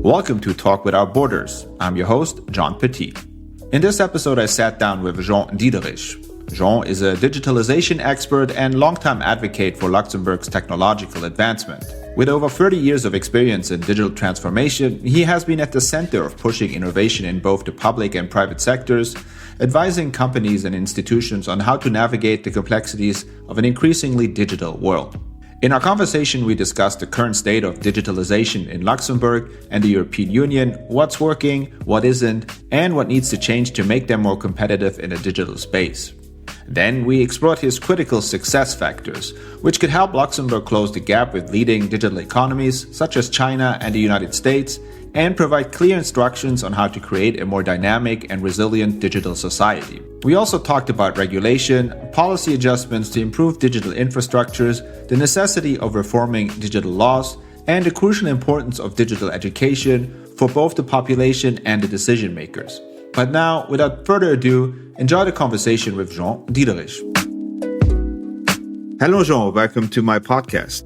Welcome to Talk Without Borders. I'm your host, John Petit. In this episode, I sat down with Jean Diederich. Jean is a digitalization expert and longtime advocate for Luxembourg's technological advancement. With over 30 years of experience in digital transformation, he has been at the center of pushing innovation in both the public and private sectors, advising companies and institutions on how to navigate the complexities of an increasingly digital world. In our conversation, we discussed the current state of digitalization in Luxembourg and the European Union, what's working, what isn't, and what needs to change to make them more competitive in a digital space. Then we explored his critical success factors, which could help Luxembourg close the gap with leading digital economies such as China and the United States, and provide clear instructions on how to create a more dynamic and resilient digital society. We also talked about regulation, policy adjustments to improve digital infrastructures, the necessity of reforming digital laws, and the crucial importance of digital education for both the population and the decision makers. But now, without further ado, enjoy the conversation with Jean Diederich. Hello, Jean. Welcome to my podcast.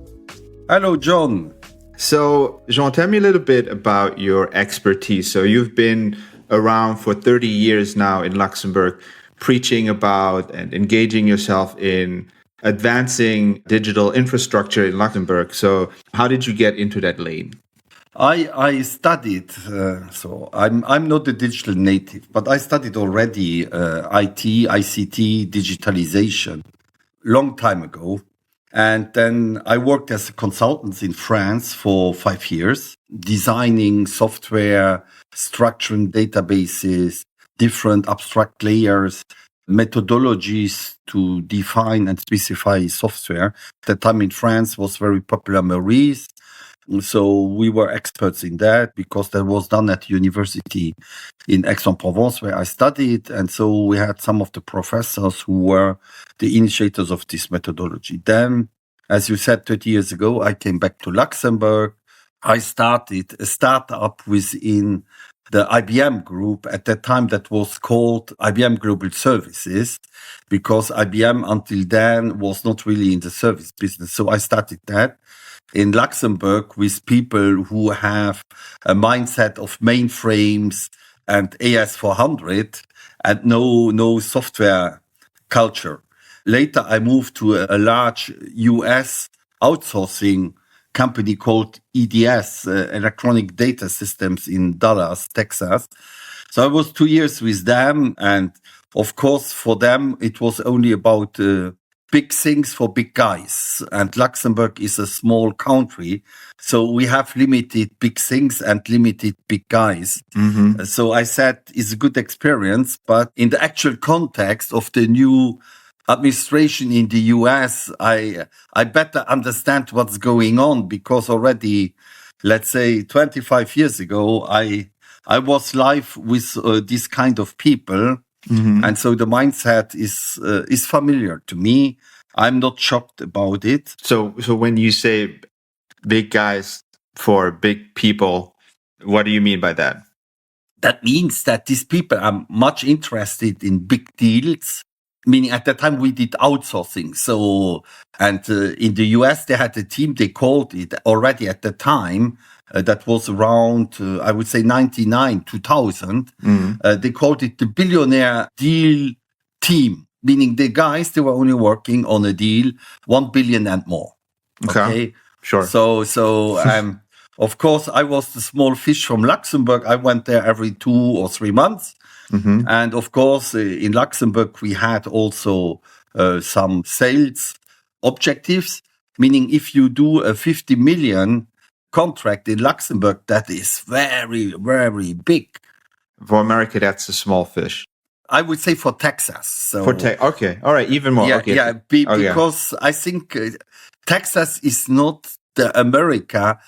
Hello, John. So, Jean, tell me a little bit about your expertise. So you've been around for 30 years now in Luxembourg, preaching about and engaging yourself in advancing digital infrastructure in Luxembourg. So how did you get into that lane? I studied, so I'm not a digital native, but I studied already IT, ICT, digitalization, long time ago. And then I worked as a consultant in France for 5 years, designing software, structuring databases, different abstract layers, methodologies to define and specify software. At the time in France was very popular Maurice. So we were experts in that because that was done at university in Aix-en-Provence where I studied. And so we had some of the professors who were the initiators of this methodology. Then, as you said, 30 years ago, I came back to Luxembourg. I started a startup within the IBM group. At that time, that was called IBM Global Services because IBM until then was not really in the service business. So I started that in Luxembourg with people who have a mindset of mainframes and AS400 and no software culture. Later, I moved to a large US outsourcing company called EDS, Electronic Data Systems in Dallas, Texas. So I was 2 years with them. And of course, for them, it was only about big things for big guys. And Luxembourg is a small country. So we have limited big things and limited big guys. Mm-hmm. So I said, it's a good experience, but in the actual context of the new administration in the US, I better understand what's going on because already, let's say 25 years ago, I was live with this kind of people. Mm-hmm. And so the mindset is familiar to me. I'm not shocked about it. So when you say big guys for big people, what do you mean by that? That means that these people are much interested in big deals. Meaning at that time we did outsourcing. So, and in the US they had a team, they called it already at the time, that was around, I would say 99, 2000. Mm-hmm. They called it the billionaire deal team, meaning the guys, they were only working on a deal, 1 billion and more. Okay. Sure. So, of course I was the small fish from Luxembourg. I went there every 2 or 3 months. Mm-hmm. And of course, in Luxembourg, we had also some sales objectives, meaning if you do a 50 million contract in Luxembourg, that is very, very big. For America, that's a small fish. I would say for Texas. So, okay. All right. Even more. Yeah, okay. Yeah, because I think Texas is not the America.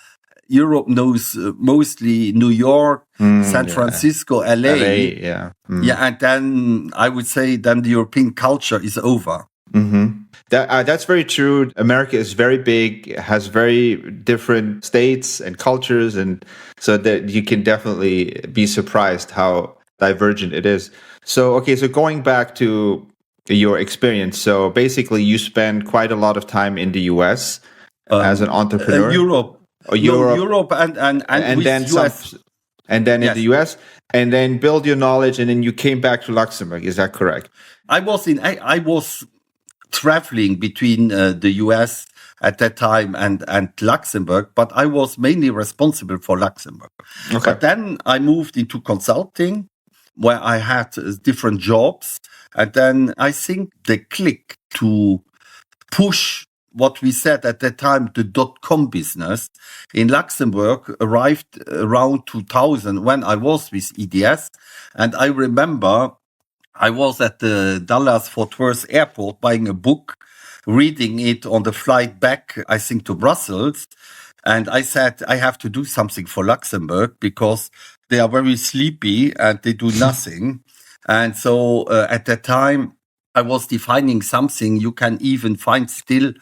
Europe knows mostly New York, San Francisco, LA. Yeah. Yeah, and then I would say then the European culture is over. Mm-hmm. That's very true. America is very big, has very different states and cultures, and so that you can definitely be surprised how divergent it is. So going back to your experience, so basically you spend quite a lot of time in the US as an entrepreneur. Europe. or No, Europe, Europe and with then US. and then in Yes. the US, and then build your knowledge, and then you came back to Luxembourg. Is that correct? I was traveling between the US at that time and Luxembourg, but I was mainly responsible for Luxembourg. Okay. But then I moved into consulting, where I had different jobs. And then I think the click to push what we said at that time, the .com business in Luxembourg arrived around 2000 when I was with EDS. And I remember I was at the Dallas Fort Worth airport buying a book, reading it on the flight back, I think, to Brussels. And I said, I have to do something for Luxembourg because they are very sleepy and they do nothing. And so at that time, I was defining something you can even find still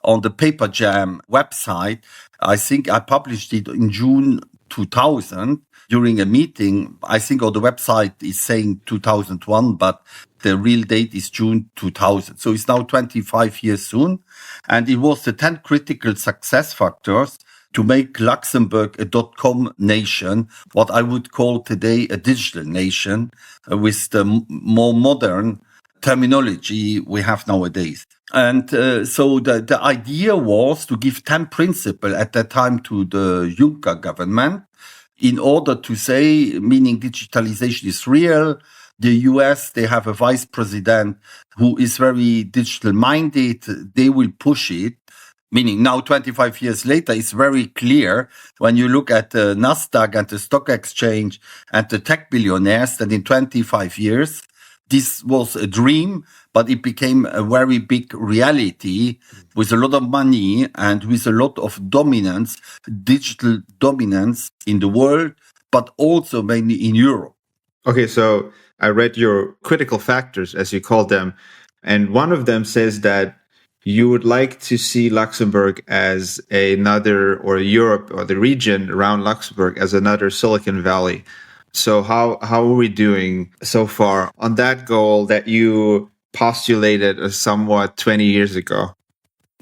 on the Paper Jam website. I think I published it in June 2000 during a meeting. I think on the website is saying 2001, but the real date is June 2000. So it's now 25 years soon. And it was the 10 critical success factors to make Luxembourg a .com nation, what I would call today a digital nation, with the more modern terminology we have nowadays. And so the idea was to give 10 principles at that time to the Juncker government in order to say, meaning digitalization is real. The US, they have a vice president who is very digital minded. They will push it. Meaning now 25 years later, it's very clear when you look at the Nasdaq and the stock exchange and the tech billionaires that in 25 years, this was a dream, but it became a very big reality with a lot of money and with a lot of dominance, digital dominance in the world, but also mainly in Europe. Okay, so I read your critical factors, as you called them, and one of them says that you would like to see Luxembourg as another, or Europe or the region around Luxembourg as another Silicon Valley. So how are we doing so far on that goal that you postulated somewhat 20 years ago?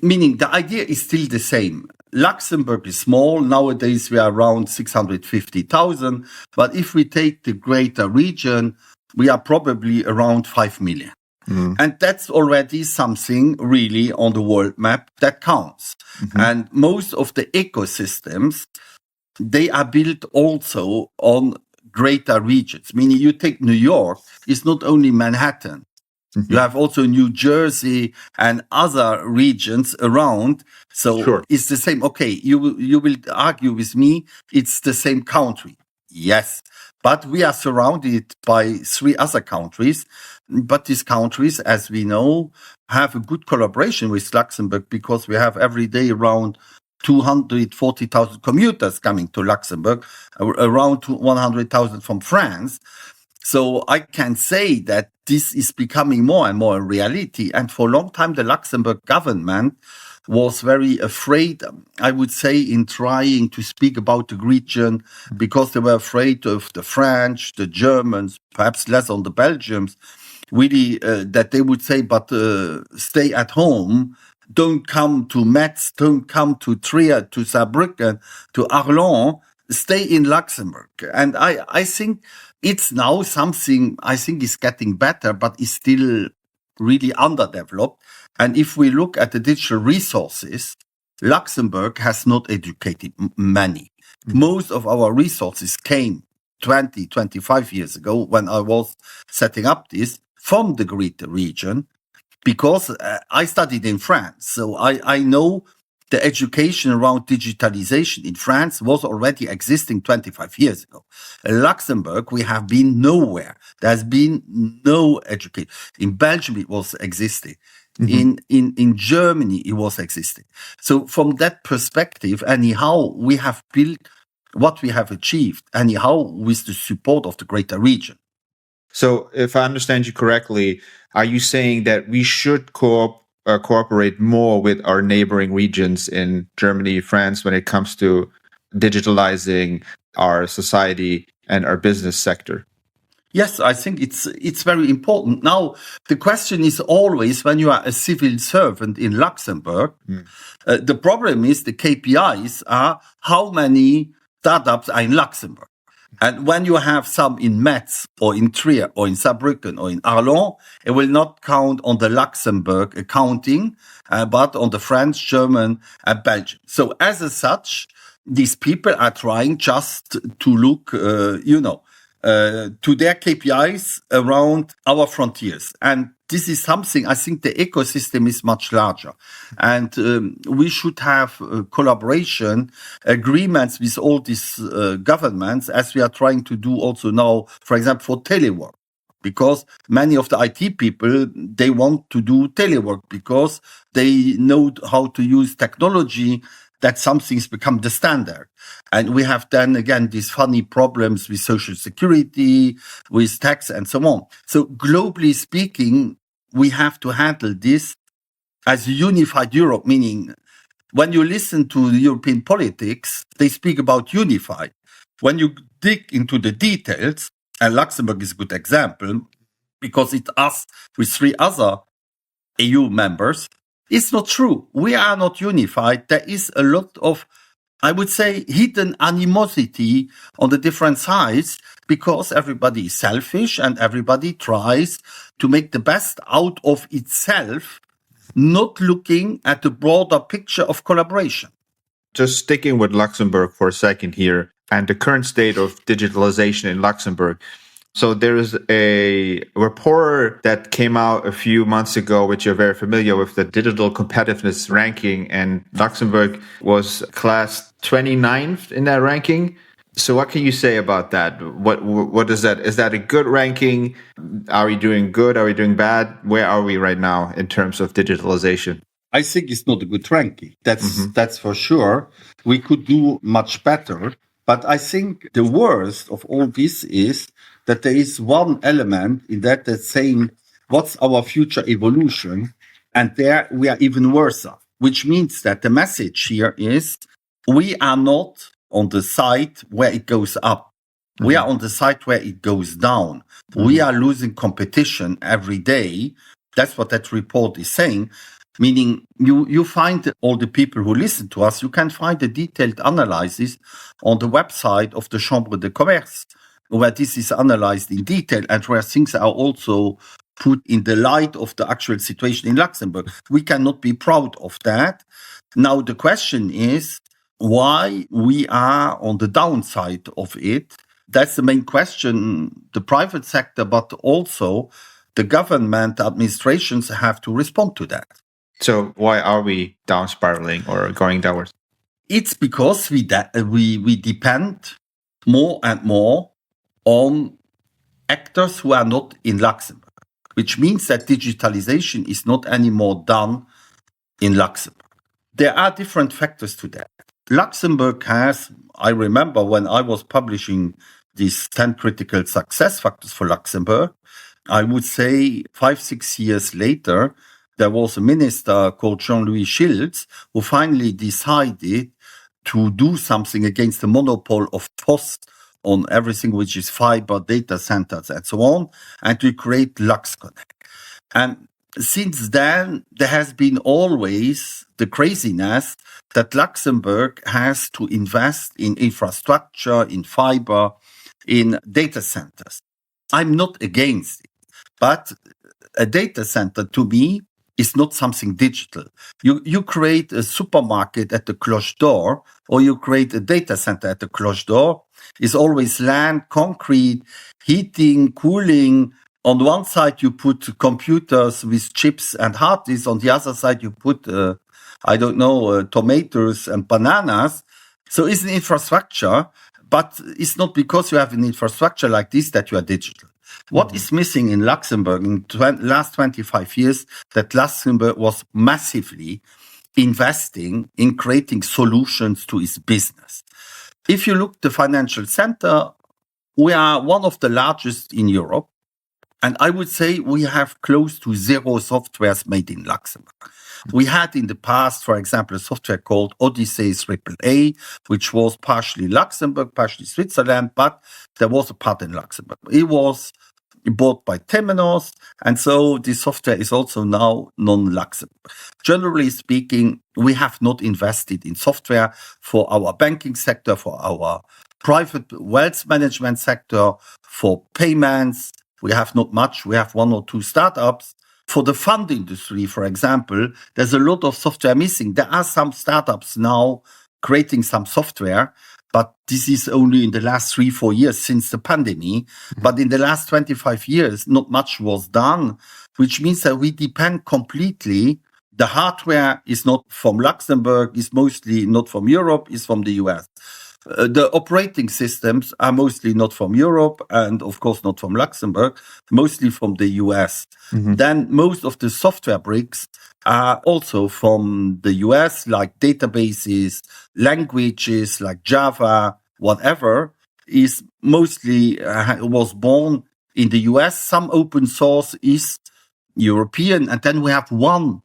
Meaning the idea is still the same. Luxembourg is small. Nowadays, we are around 650,000. But if we take the greater region, we are probably around 5 million. And that's already something really on the world map that counts. And most of the ecosystems, they are built also on greater regions. Meaning you take New York, it's not only Manhattan. You have also New Jersey and other regions around. So It's the same. Okay, you will argue with me, it's the same country. Yes, but we are surrounded by 3 other countries. But these countries, as we know, have a good collaboration with Luxembourg because we have every day around 240,000 commuters coming to Luxembourg, around 100,000 from France. So I can say that this is becoming more and more a reality. And for a long time, the Luxembourg government was very afraid, I would say, in trying to speak about the region because they were afraid of the French, the Germans, perhaps less on the Belgians, really that they would say, but stay at home. Don't come to Metz, don't come to Trier, to Saarbrücken, to Arlon, stay in Luxembourg. And I think it's now something I think is getting better, but is still really underdeveloped. And if we look at the digital resources, Luxembourg has not educated many. Most of our resources came 20, 25 years ago when I was setting up this from the greater region, because I studied in France. So I know the education around digitalization in France was already existing 25 years ago. In Luxembourg, we have been nowhere. There's been no education. In Belgium, it was existing. In Germany, it was existing. So from that perspective, anyhow, we have built what we have achieved, anyhow, with the support of the greater region. So if I understand you correctly, are you saying that we should cooperate more with our neighboring regions in Germany, France, when it comes to digitalizing our society and our business sector? Yes, I think it's very important. Now, the question is always when you are a civil servant in Luxembourg, the problem is the KPIs are how many startups are in Luxembourg. And when you have some in Metz or in Trier or in Saarbrücken or in Arlon, it will not count on the Luxembourg accounting, but on the French, German, and Belgian. So as such, these people are trying just to look, to their KPIs around our frontiers. And this is something, I think the ecosystem is much larger. And we should have collaboration agreements with all these governments, as we are trying to do also now, for example, for telework. Because many of the IT people, they want to do telework because they know how to use technology, that some things become the standard. And we have then again these funny problems with social security, with tax and so on. So globally speaking, we have to handle this as a unified Europe, meaning when you listen to the European politics, they speak about unified. When you dig into the details, and Luxembourg is a good example, because it's us with 3 other EU members, it's not true. We are not unified. There is a lot of, I would say, hidden animosity on the different sides because everybody is selfish and everybody tries to make the best out of itself, not looking at the broader picture of collaboration. Just sticking with Luxembourg for a second here and the current state of digitalization in Luxembourg. So there is a report that came out a few months ago, which you're very familiar with, the digital competitiveness ranking, and Luxembourg was classed 29th in that ranking. So what can you say about that? What is that? Is that a good ranking? Are we doing good? Are we doing bad? Where are we right now in terms of digitalization? I think it's not a good ranking. That's for sure. We could do much better. But I think the worst of all this is that there is one element in that that's saying, what's our future evolution? And there we are even worse, which means that the message here is we are not on the side where it goes up. We are on the side where it goes down. We are losing competition every day. That's what that report is saying. Meaning you find all the people who listen to us, you can find a detailed analysis on the website of the Chambre de Commerce, where this is analyzed in detail and where things are also put in the light of the actual situation in Luxembourg. We cannot be proud of that. Now, the question is why we are on the downside of it. That's the main question. The private sector, but also the government administrations have to respond to that. So why are we down spiraling or going downwards? It's because we depend more and more on actors who are not in Luxembourg, which means that digitalization is not anymore done in Luxembourg. There are different factors to that. Luxembourg has, I remember when I was publishing these 10 critical success factors for Luxembourg, I would say 5-6 years later, there was a minister called Jean-Louis Schiltz who finally decided to do something against the monopoly of Post on everything which is fiber, data centers, and so on, and to create LuxConnect. And since then, there has been always the craziness that Luxembourg has to invest in infrastructure, in fiber, in data centers. I'm not against it, but a data center to me is not something digital. You create a supermarket at the Cloche d'Or, or you create a data center at the Cloche d'Or. It's always land, concrete, heating, cooling. On one side, you put computers with chips and hard disks. On the other side, you put, tomatoes and bananas. So it's an infrastructure, but it's not because you have an infrastructure like this that you are digital. What is missing in Luxembourg in last 25 years, that Luxembourg was massively investing in creating solutions to its business. If you look at the financial center, we are one of the largest in Europe. And I would say we have close to zero softwares made in Luxembourg. We had in the past, for example, a software called Odyssey AAA, which was partially Luxembourg, partially Switzerland, but there was a part in Luxembourg. It was bought by Temenos, and so this software is also now non-Luxembourg. Generally speaking, we have not invested in software for our banking sector, for our private wealth management sector, for payments. We have not much. We have one or two startups. For the fund industry, for example, there's a lot of software missing. There are some startups now creating some software, but this is only in the last 3-4 years since the pandemic. But in the last 25 years, not much was done, which means that we depend completely. The hardware is not from Luxembourg, is mostly not from Europe, is from the US. The operating systems are mostly not from Europe and, of course, not from Luxembourg, mostly from the US. Then most of the software bricks are also from the US, like databases, languages like Java, whatever, is mostly was born in the US. Some open source is European. And then we have one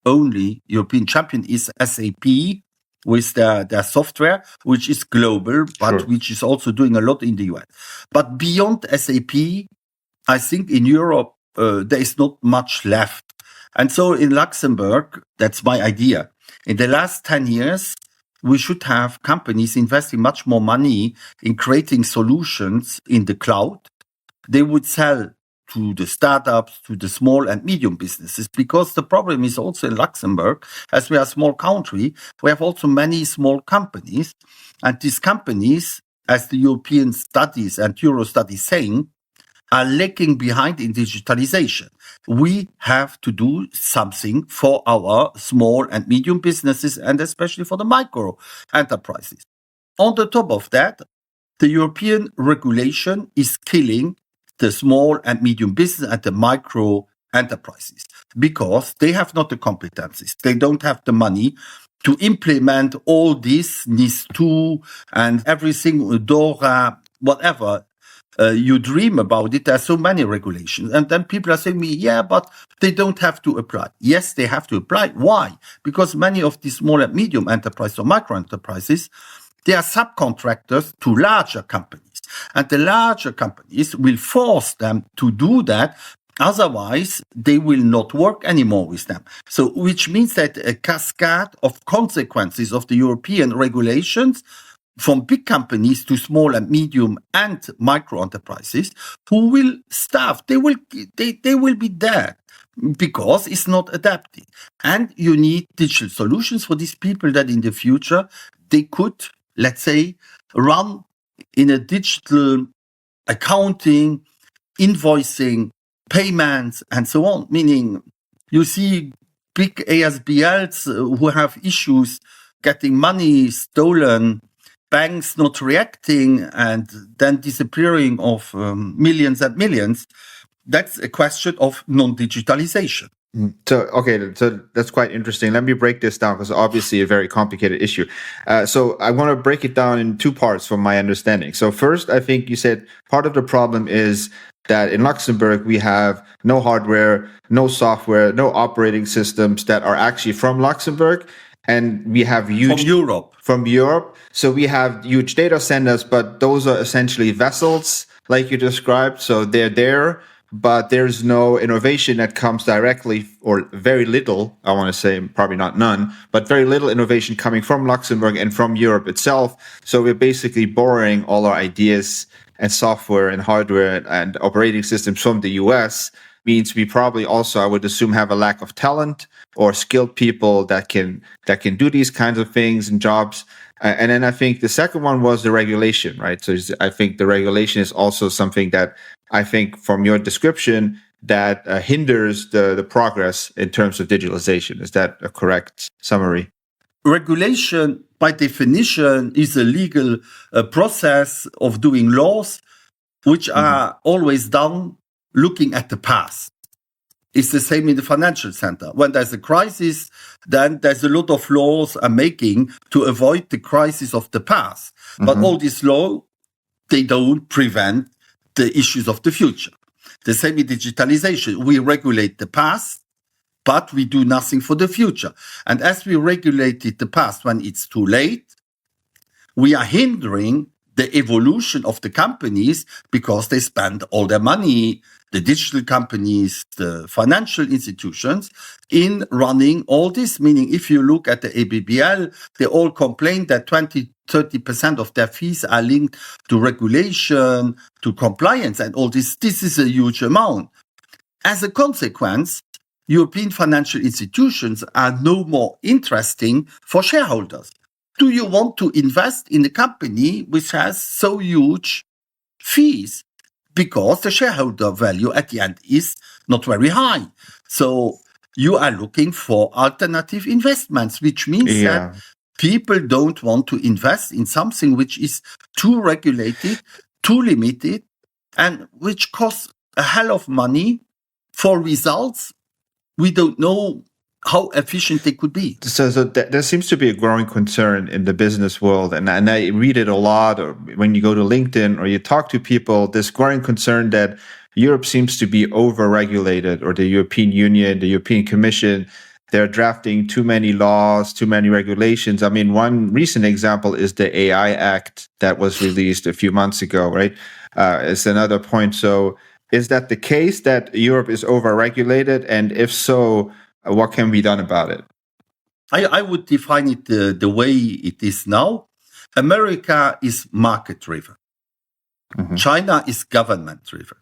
only European champion is SAP, with their software, which is global, but which is also doing a lot in the US. But beyond SAP, I think in Europe, there is not much left. And so in Luxembourg, that's my idea. In the last 10 years, we should have companies investing much more money in creating solutions in the cloud. They would sell to the startups, to the small and medium businesses, because the problem is also in Luxembourg, as we are a small country, we have also many small companies. And these companies, as the European studies and Euro studies saying, are lagging behind in digitalization. We have to do something for our small and medium businesses, and especially for the micro enterprises. On the top of that, the European regulation is killing the small and medium business and the micro enterprises, because they have not the competencies. They don't have the money to implement all this NIS2 and everything, DORA, whatever. You dream about it. There are so many regulations. And then people are saying me, yeah, but they don't have to apply. Yes, they have to apply. Why? Because many of these small and medium enterprises or micro enterprises, they are subcontractors to larger companies. And the larger companies will force them to do that. Otherwise, they will not work anymore with them. So, which means that a cascade of consequences of the European regulations from big companies to small and medium and micro enterprises who will starve. They will be dead because it's not adapted. And you need digital solutions for these people that in the future they could, let's say, run in a digital accounting, invoicing, payments, and so on. Meaning you see big ASBLs who have issues getting money stolen, banks not reacting, and then disappearing of millions and millions. That's a question of non-digitalization. So that's quite interesting. Let me break this down, because obviously a very complicated issue. So I want to break it down in two parts from my understanding. So first, I think you said part of the problem is that in Luxembourg, we have no hardware, no software, no operating systems that are actually from Luxembourg. And we have huge... From Europe. So we have huge data centers, but those are essentially vessels, like you described. So they're there, but there's no innovation that comes directly, or very little, I want to say, probably not none, but very little innovation coming from Luxembourg and from Europe itself. So we're basically borrowing all our ideas and software and hardware and operating systems from the US. Means we probably also, I would assume, have a lack of talent or skilled people that can do these kinds of things and jobs. And then I think the second one was the regulation, right? So I think the regulation is also something that I think, from your description, that hinders the progress in terms of digitalization. Is that a correct summary? Regulation, by definition, is a legal process of doing laws, which are always done looking at the past. It's the same in the financial center. When there's a crisis, then there's a lot of laws are making to avoid the crisis of the past. But all these laws, they don't prevent the issues of the future. The same with digitalization. We regulate the past, but we do nothing for the future. And as we regulated the past when it's too late, we are hindering the evolution of the companies because they spend all their money, the digital companies, the financial institutions, in running all this. Meaning, if you look at the ABBL, they all complain that 20-30% of their fees are linked to regulation, to compliance, and all this. This is a huge amount. As a consequence, European financial institutions are no more interesting for shareholders. Do you want to invest in a company which has so huge fees? Because the shareholder value at the end is not very high. So you are looking for alternative investments, which means that people don't want to invest in something which is too regulated, too limited, and which costs a hell of money for results we don't know how efficient they could be. So there seems to be a growing concern in the business world, and I read it a lot, or when you go to LinkedIn or you talk to people, this growing concern that Europe seems to be over-regulated, or the European Union, the European Commission, they're drafting too many laws, too many regulations. I mean, one recent example is the AI Act that was released a few months ago, right? It's another point. So is that the case, that Europe is over-regulated? And if so, what can be done about it? I would define it the way it is now. America is market-driven. Mm-hmm. China is government-driven.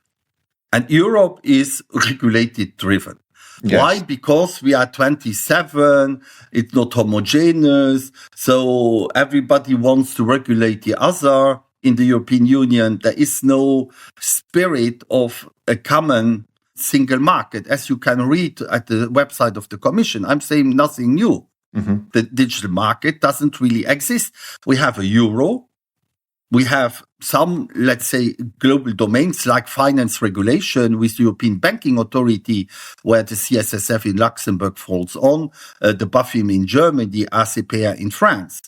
And Europe is regulated-driven. Yes. Why? Because we are 27, it's not homogeneous, so everybody wants to regulate the other. In the European Union, there is no spirit of a common single market. As you can read at the website of the Commission, I'm saying nothing new. Mm-hmm. The digital market doesn't really exist. We have a euro. We have some, let's say, global domains like finance regulation with the European Banking Authority, where the CSSF in Luxembourg falls on, the BaFin in Germany, ACPR in France.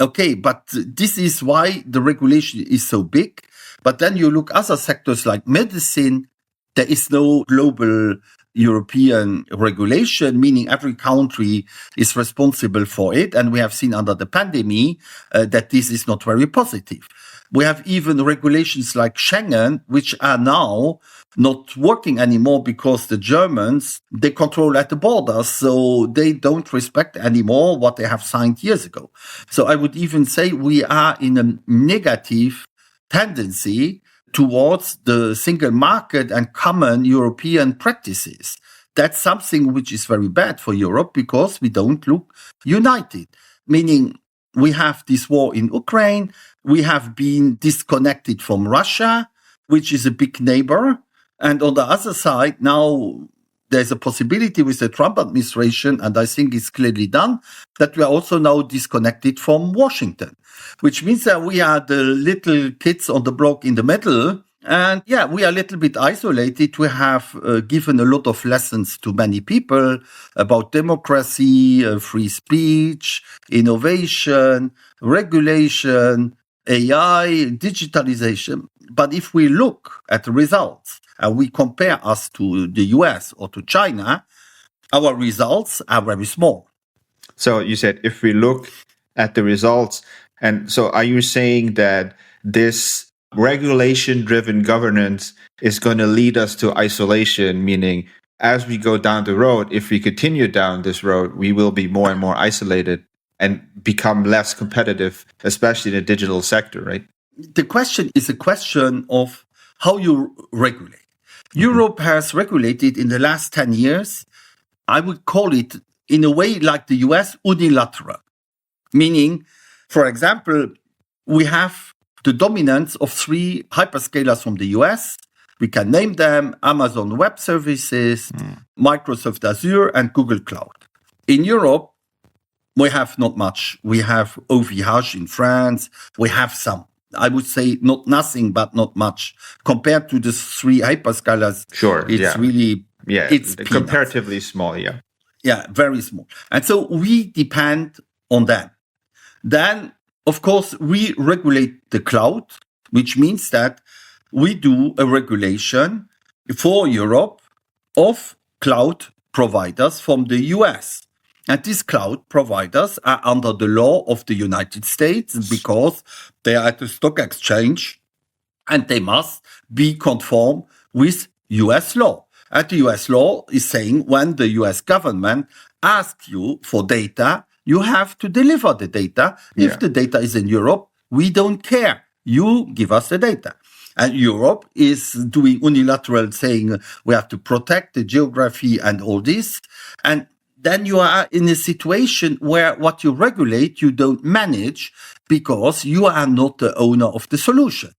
Okay, but this is why the regulation is so big. But then you look other sectors like medicine, there is no global European regulation, meaning every country is responsible for it. And we have seen under the pandemic that this is not very positive. We have even regulations like Schengen, which are now not working anymore because the Germans, they control at the borders, so they don't respect anymore what they have signed years ago. So I would even say we are in a negative tendency towards the single market and common European practices. That's something which is very bad for Europe because we don't look united, meaning we have this war in Ukraine, we have been disconnected from Russia, which is a big neighbor. And on the other side, now there's a possibility with the Trump administration, and I think it's clearly done, that we are also now disconnected from Washington, which means that we are the little kids on the block in the middle. And yeah, we are a little bit isolated. We have given a lot of lessons to many people about democracy, free speech, innovation, regulation, AI, digitalization. But if we look at the results and we compare us to the US or to China, our results are very small. So you said if we look at the results, and so are you saying that this regulation-driven governance is going to lead us to isolation, meaning as we go down the road, if we continue down this road, we will be more and more isolated and become less competitive, especially in the digital sector, right? The question is a question of how you regulate. Mm-hmm. Europe has regulated in the last 10 years, I would call it in a way like the US, unilateral. Meaning, for example, we have the dominance of 3 hyperscalers from the US. We can name them Amazon Web Services, Microsoft Azure, and Google Cloud. In Europe, we have not much. We have OVH in France. We have some. I would say not nothing, but not much. Compared to the 3 hyperscalers, sure, it's really it's comparatively small, yeah. Yeah, very small. And so we depend on them. Then, of course, we regulate the cloud, which means that we do a regulation for Europe of cloud providers from the US. And these cloud providers are under the law of the United States because they are at the stock exchange and they must be conform with US law. And the US law is saying when the US government asks you for data, you have to deliver the data. If the data is in Europe, we don't care. You give us the data. And Europe is doing unilateral saying we have to protect the geography and all this. And then you are in a situation where what you regulate, you don't manage because you are not the owner of the solution.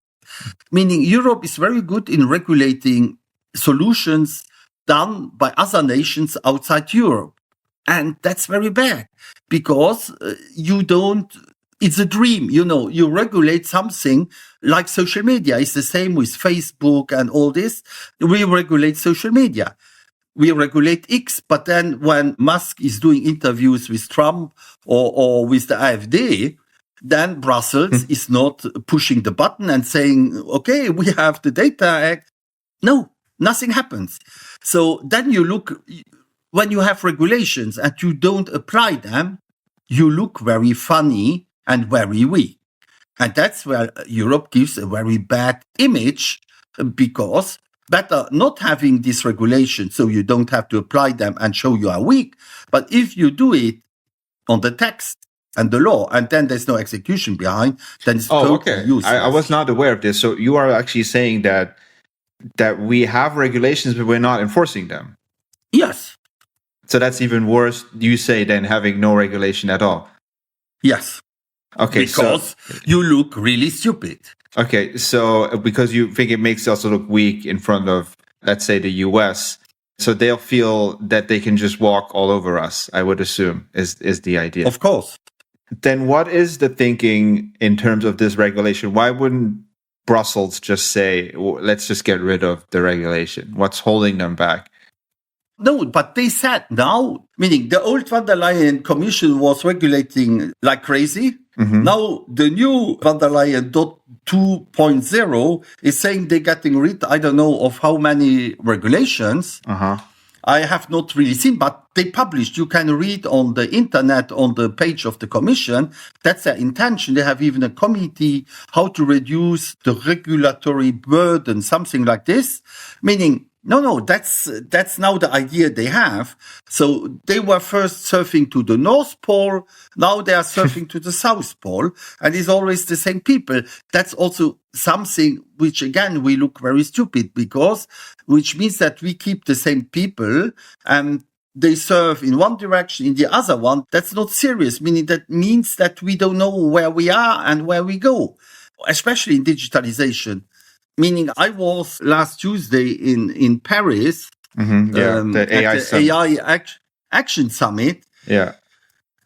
Meaning Europe is very good in regulating solutions done by other nations outside Europe. And that's very bad because you don't, it's a dream, you regulate something like social media. It's the same with Facebook and all this. We regulate social media. We regulate X, but then when Musk is doing interviews with Trump or with the AfD, then Brussels is not pushing the button and saying, okay, we have the Data Act. No, nothing happens. So then you look, when you have regulations and you don't apply them, you look very funny and very weak. And that's where Europe gives a very bad image because better not having this regulation so you don't have to apply them and show you are weak. But if you do it on the text and the law and then there's no execution behind, then it's totally useless. I was not aware of this. So you are actually saying that we have regulations, but we're not enforcing them. Yes. So that's even worse, you say, than having no regulation at all. Yes. Okay. Because you look really stupid. Okay, so because you think it makes us look weak in front of, let's say, the US, so they'll feel that they can just walk all over us, I would assume, is the idea. Of course. Then what is the thinking in terms of this regulation? Why wouldn't Brussels just say, let's just get rid of the regulation? What's holding them back? No, but they said now, meaning the old von der Leyen Commission was regulating like crazy. Mm-hmm. Now the new von der Leyen 2.0 is saying they're getting rid, I don't know, of how many regulations. Uh-huh. I have not really seen, but they published. You can read on the internet, on the page of the Commission. That's their intention. They have even a committee how to reduce the regulatory burden, something like this. Meaning, no, that's now the idea they have. So they were first surfing to the North Pole. Now they are surfing to the South Pole. And it's always the same people. That's also something which, again, we look very stupid which means that we keep the same people and they serve in one direction, in the other one. That's not serious, meaning that means that we don't know where we are and where we go, especially in digitalization. Meaning I was last Tuesday in Paris the AI at the AI Action Summit. Yeah.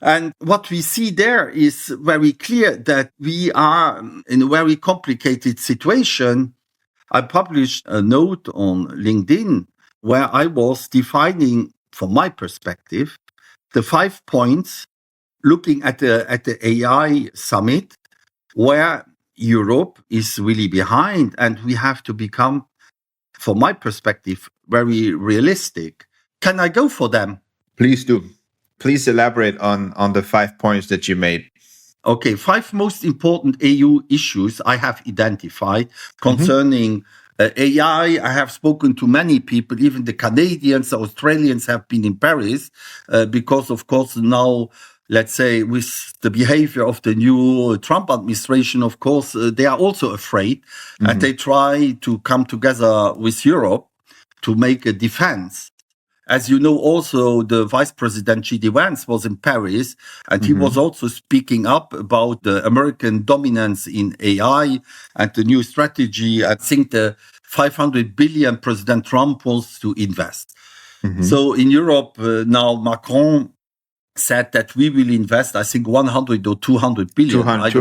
And what we see there is very clear that we are in a very complicated situation. I published a note on LinkedIn where I was defining, from my perspective, the 5 points looking at the AI summit where Europe is really behind and we have to become, from my perspective, very realistic. Can I go for them? Please do. Please elaborate on the 5 points that you made. Okay, 5 most important EU issues I have identified concerning AI. I have spoken to many people, even the Canadians, the Australians have been in Paris because, of course, now, let's say, with the behavior of the new Trump administration, of course, they are also afraid and they try to come together with Europe to make a defense. As you know, also the Vice President J.D. Vance was in Paris and he was also speaking up about the American dominance in AI and the new strategy. I think the 500 billion President Trump wants to invest. So in Europe now, Macron said that we will invest, I think, 100 or 200 billion. 200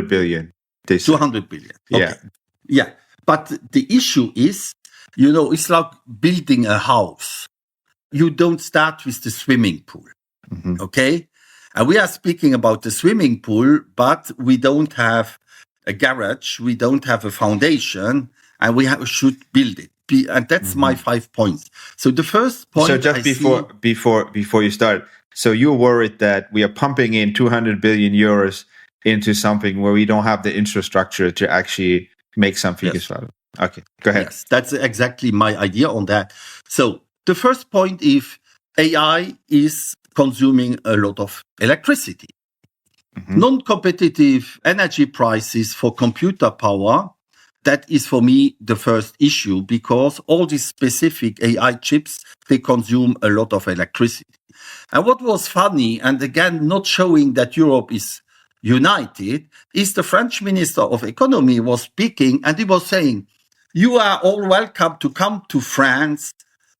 billion. 200 billion. Okay. Yeah. But the issue is, it's like building a house. You don't start with the swimming pool. Okay? And we are speaking about the swimming pool, but we don't have a garage. We don't have a foundation and we should build it. and that's my 5 points. So the first point. So just before you start, so you're worried that we are pumping in 200 billion euros into something where we don't have the infrastructure to actually make some figures out of it. Okay, go ahead. Yes, that's exactly my idea on that. So the first point is AI is consuming a lot of electricity. Non-competitive energy prices for computer power, that is for me the first issue, because all these specific AI chips, they consume a lot of electricity. And what was funny, and again, not showing that Europe is united, is the French Minister of Economy was speaking and he was saying, you are all welcome to come to France.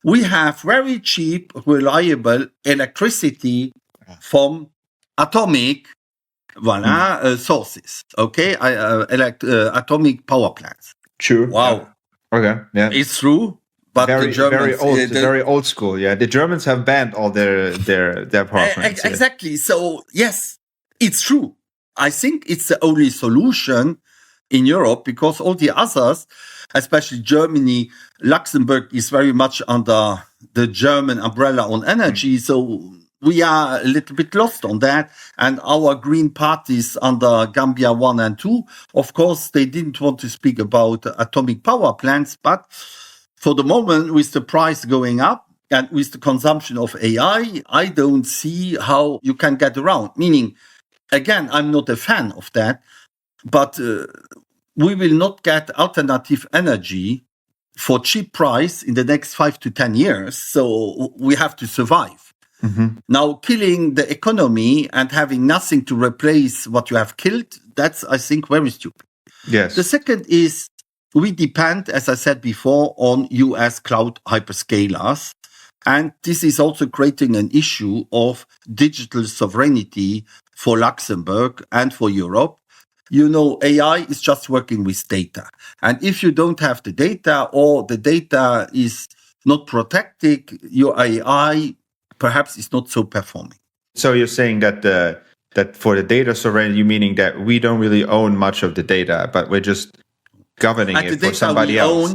We have very cheap, reliable electricity from atomic sources, okay? Atomic power plants. True. Wow. Yeah. Okay. Yeah. It's true. But very, the Germans, very old school. Yeah. The Germans have banned all their power plants. Exactly. So yes, it's true. I think it's the only solution in Europe, because all the others, especially Germany, Luxembourg is very much under the German umbrella on energy. So we are a little bit lost on that. And our green parties under Gambia 1 and 2, of course, they didn't want to speak about atomic power plants. But for the moment, with the price going up and with the consumption of AI, I don't see how you can get around. Meaning, again, I'm not a fan of that, but we will not get alternative energy for cheap price in the next 5 to 10 years. So we have to survive. Now, killing the economy and having nothing to replace what you have killed, that's, I think, very stupid. Yes. The second is we depend, as I said before, on US cloud hyperscalers. And this is also creating an issue of digital sovereignty for Luxembourg and for Europe. You know, AI is just working with data. And if you don't have the data, or the data is not protected, your AI perhaps is not so performing. So you're saying that that for the data sovereignty, meaning that we don't really own much of the data, but we're just governing it for somebody else.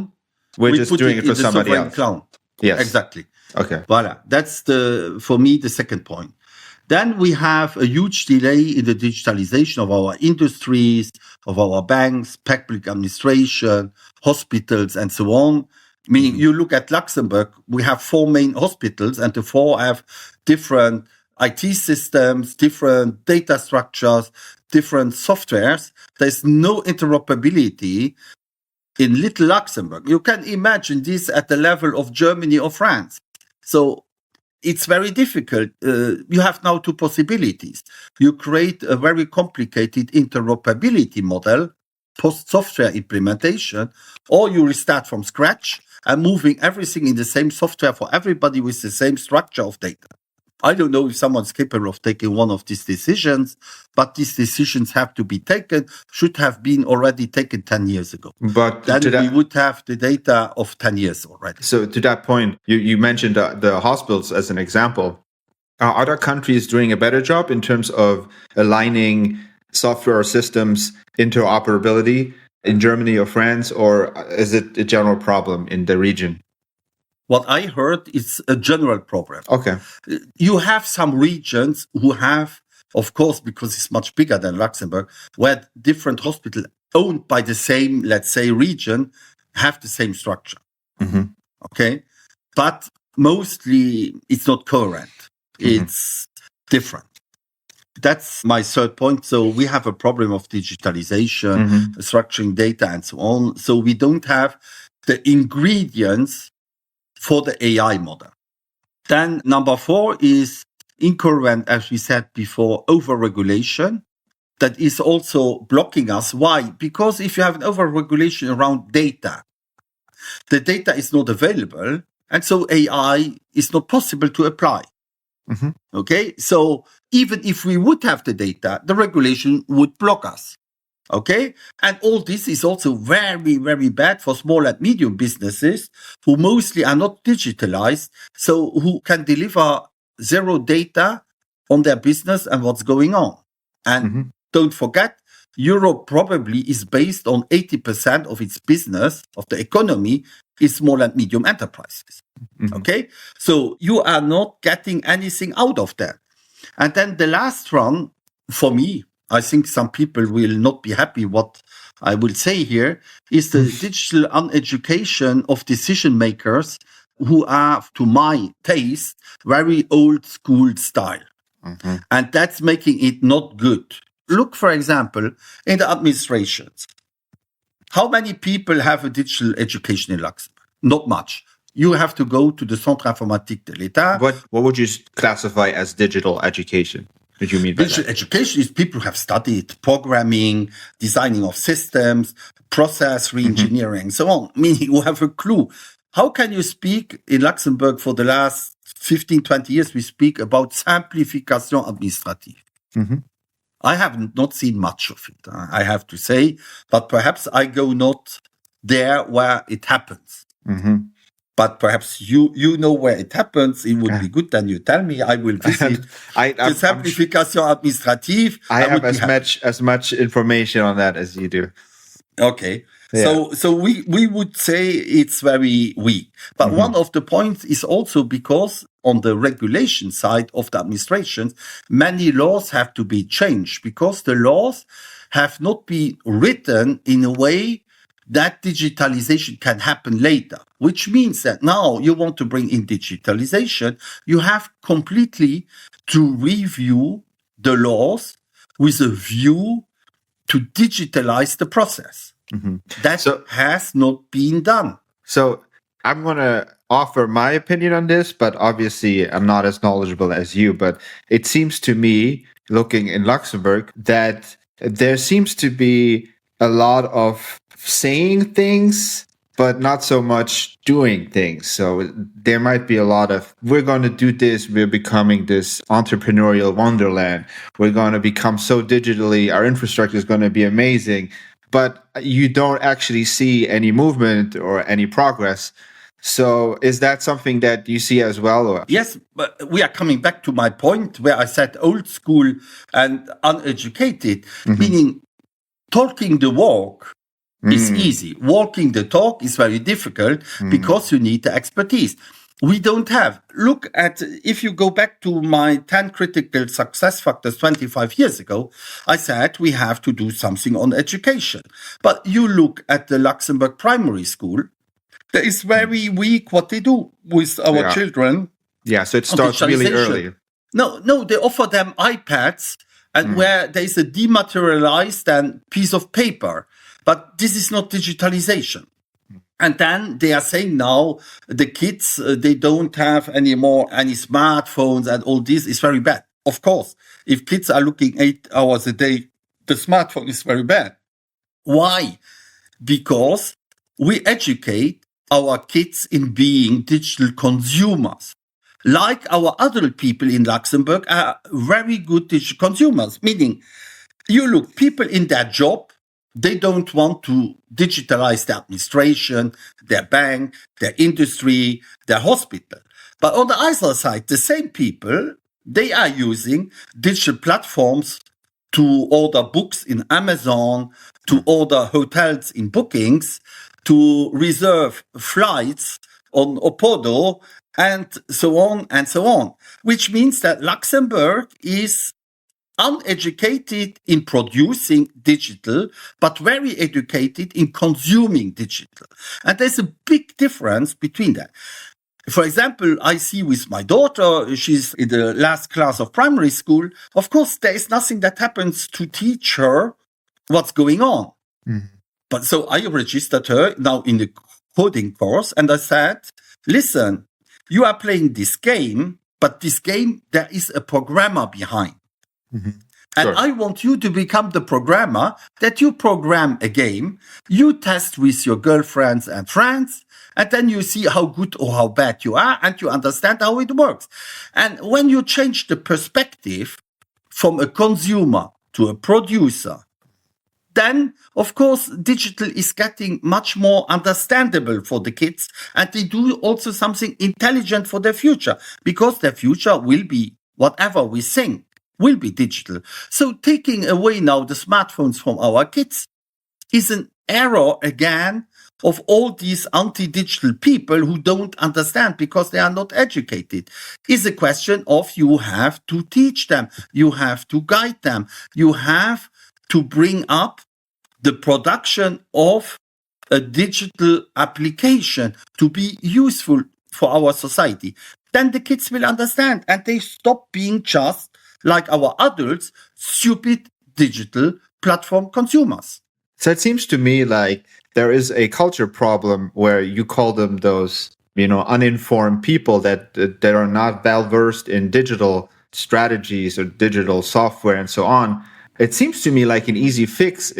We're just doing it for somebody else. Cloud. Yes. Exactly. Okay. Voilà. That's for me, the second point. Then we have a huge delay in the digitalization of our industries, of our banks, public administration, hospitals, and so on. Meaning, you look at Luxembourg, we have 4 main hospitals, and the 4 have different IT systems, different data structures, different softwares. There's no interoperability in little Luxembourg. You can imagine this at the level of Germany or France. So it's very difficult. You have now 2 possibilities. You create a very complicated interoperability model, post-software implementation, or you restart from scratch and moving everything in the same software for everybody with the same structure of data. I don't know if someone's capable of taking one of these decisions, but these decisions have to be taken, should have been already taken 10 years ago. But then we would have the data of 10 years already. So to that point, you mentioned the hospitals as an example. Are other countries doing a better job in terms of aligning software systems interoperability in Germany or France, or is it a general problem in the region? What I heard is a general problem. Okay. You have some regions who have, of course, because it's much bigger than Luxembourg, where different hospitals owned by the same, let's say, region have the same structure. Okay. But mostly it's not coherent. It's different. That's my third point. So we have a problem of digitalization, structuring data, and so on. So we don't have the ingredients for the AI model. Then number 4 is incoherent, as we said before, overregulation. That is also blocking us. Why? Because if you have an overregulation around data, the data is not available, and so AI is not possible to apply. Okay, so even if we would have the data, the regulation would block us. Okay, and all this is also very, very bad for small and medium businesses who mostly are not digitalized, so who can deliver zero data on their business and what's going on. And don't forget, Europe probably is based on 80% of its business, of the economy, is small and medium enterprises. Okay? So you are not getting anything out of that. And then the last one, for me, I think some people will not be happy what I will say here, is the digital uneducation of decision makers who are, to my taste, very old school style. And that's making it not good. Look, for example, in the administrations. How many people have a digital education in Luxembourg? Not much. You have to go to the Centre Informatique de l'État. What would you classify as digital education? What do you mean by Digital that? education is people who have studied programming, designing of systems, process re-engineering, so on, meaning who have a clue. How can you speak in Luxembourg for the last 15, 20 years? We speak about simplification administrative. I have not seen much of it, I have to say, but perhaps I go not there where it happens. But perhaps you know where it happens. It would be good. Then you tell me. I will visit the simplification administrative. I have as much information on that as you do. Okay. Yeah. So we would say it's very weak. But one of the points is also because on the regulation side of the administration, many laws have to be changed because the laws have not been written in a way that digitalization can happen later, which means that now you want to bring in digitalization, you have completely to review the laws with a view to digitalize the process. That has not been done. So I'm going to offer my opinion on this, but obviously I'm not as knowledgeable as you. But it seems to me, looking in Luxembourg, that there seems to be a lot of saying things, but not so much doing things. So there might be a lot of, we're going to do this. We're becoming this entrepreneurial wonderland. We're going to become so digitally, our infrastructure is going to be amazing. But you don't actually see any movement or any progress. So is that something that you see as well? Or? Yes, but we are coming back to my point where I said old school and uneducated, meaning talking the walk is easy. Walking the talk is very difficult because you need the expertise. We don't have. Look at, if you go back to my 10 critical success factors 25 years ago, I said we have to do something on education. But you look at the Luxembourg primary school, that is very weak what they do with our children. Yeah, so it starts really early. No, they offer them iPads and where there is a dematerialized piece of paper. But this is not digitalization. And then they are saying now the kids, they don't have anymore any smartphones and all this is very bad. Of course, if kids are looking 8 hours a day, the smartphone is very bad. Why? Because we educate our kids in being digital consumers. Like our adult people in Luxembourg are very good digital consumers, meaning you look, people in their job, they don't want to digitalize their administration, their bank, their industry, their hospital. But on the other side, the same people, they are using digital platforms to order books in Amazon, to order hotels in bookings, to reserve flights on Opodo, and so on, which means that Luxembourg is uneducated in producing digital, but very educated in consuming digital. And there's a big difference between that. For example, I see with my daughter, she's in the last class of primary school. Of course, there is nothing that happens to teach her what's going on. But so I registered her now in the coding course and I said, listen, you are playing this game, but this game, there is a programmer behind. And I want you to become the programmer, that you program a game, you test with your girlfriends and friends, and then you see how good or how bad you are, and you understand how it works. And when you change the perspective from a consumer to a producer, then, of course, digital is getting much more understandable for the kids, and they do also something intelligent for their future, because their future will be whatever we think. will be digital. So taking away now the smartphones from our kids is an error again of all these anti-digital people who don't understand because they are not educated. It's a question of you have to teach them, you have to guide them, you have to bring up the production of a digital application to be useful for our society. Then the kids will understand and they stop being just like our adults, stupid digital platform consumers. So it seems to me like there is a culture problem where you call them those, uninformed people that are not well versed in digital strategies or digital software and so on. It seems to me like an easy fix.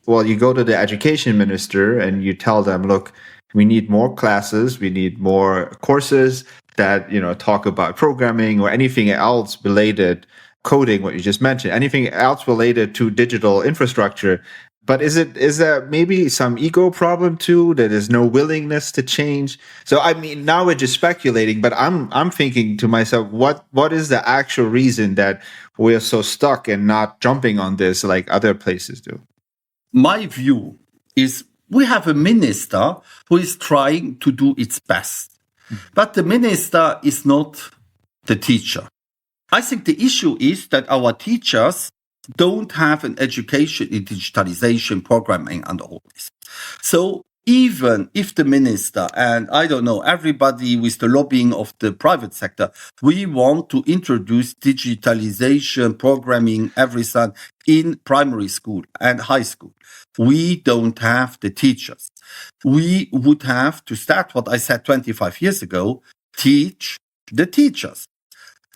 You go to the education minister and you tell them, look, we need more classes, we need more courses that, talk about programming or anything else related, coding, what you just mentioned, anything else related to digital infrastructure. But is there maybe some ego problem too? That there's no willingness to change. So I mean, now we're just speculating, but I'm thinking to myself, what is the actual reason that we're so stuck and not jumping on this like other places do? My view is we have a minister who is trying to do its best, but the minister is not the teacher. I think the issue is that our teachers don't have an education in digitalization, programming, and all this. So even if the minister and I don't know, everybody with the lobbying of the private sector, we want to introduce digitalization, programming, everything in primary school and high school. We don't have the teachers. We would have to start what I said 25 years ago, teach the teachers.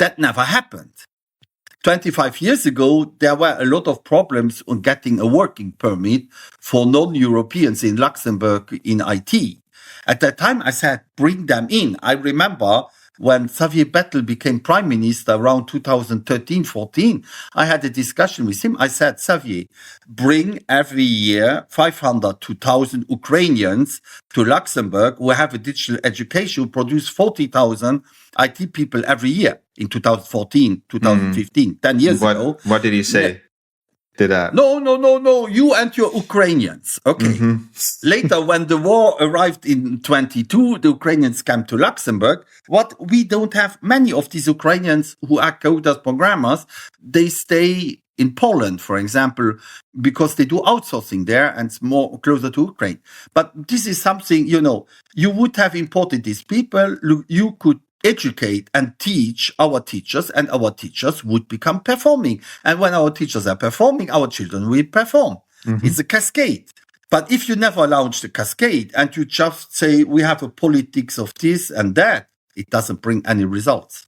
That never happened. 25 years ago, there were a lot of problems on getting a working permit for non-Europeans in Luxembourg in IT. At that time, I said, bring them in. I remember when Xavier Bettel became prime minister around 2013-14, I had a discussion with him. I said, Xavier, bring every year 500 to 1,000 Ukrainians to Luxembourg who have a digital education, who produce 40,000 IT people every year in 2014, 2015, 10 years ago. What did he say? No. You and your Ukrainians. Okay. Later, when the war arrived in 22, the Ukrainians came to Luxembourg. What we don't have many of these Ukrainians who are coders, programmers. They stay in Poland, for example, because they do outsourcing there and it's more closer to Ukraine. But this is something, you would have imported these people. You could educate and teach our teachers, and our teachers would become performing. And when our teachers are performing, our children will perform. It's a cascade. But if you never launch the cascade and you just say, we have a politics of this and that, it doesn't bring any results.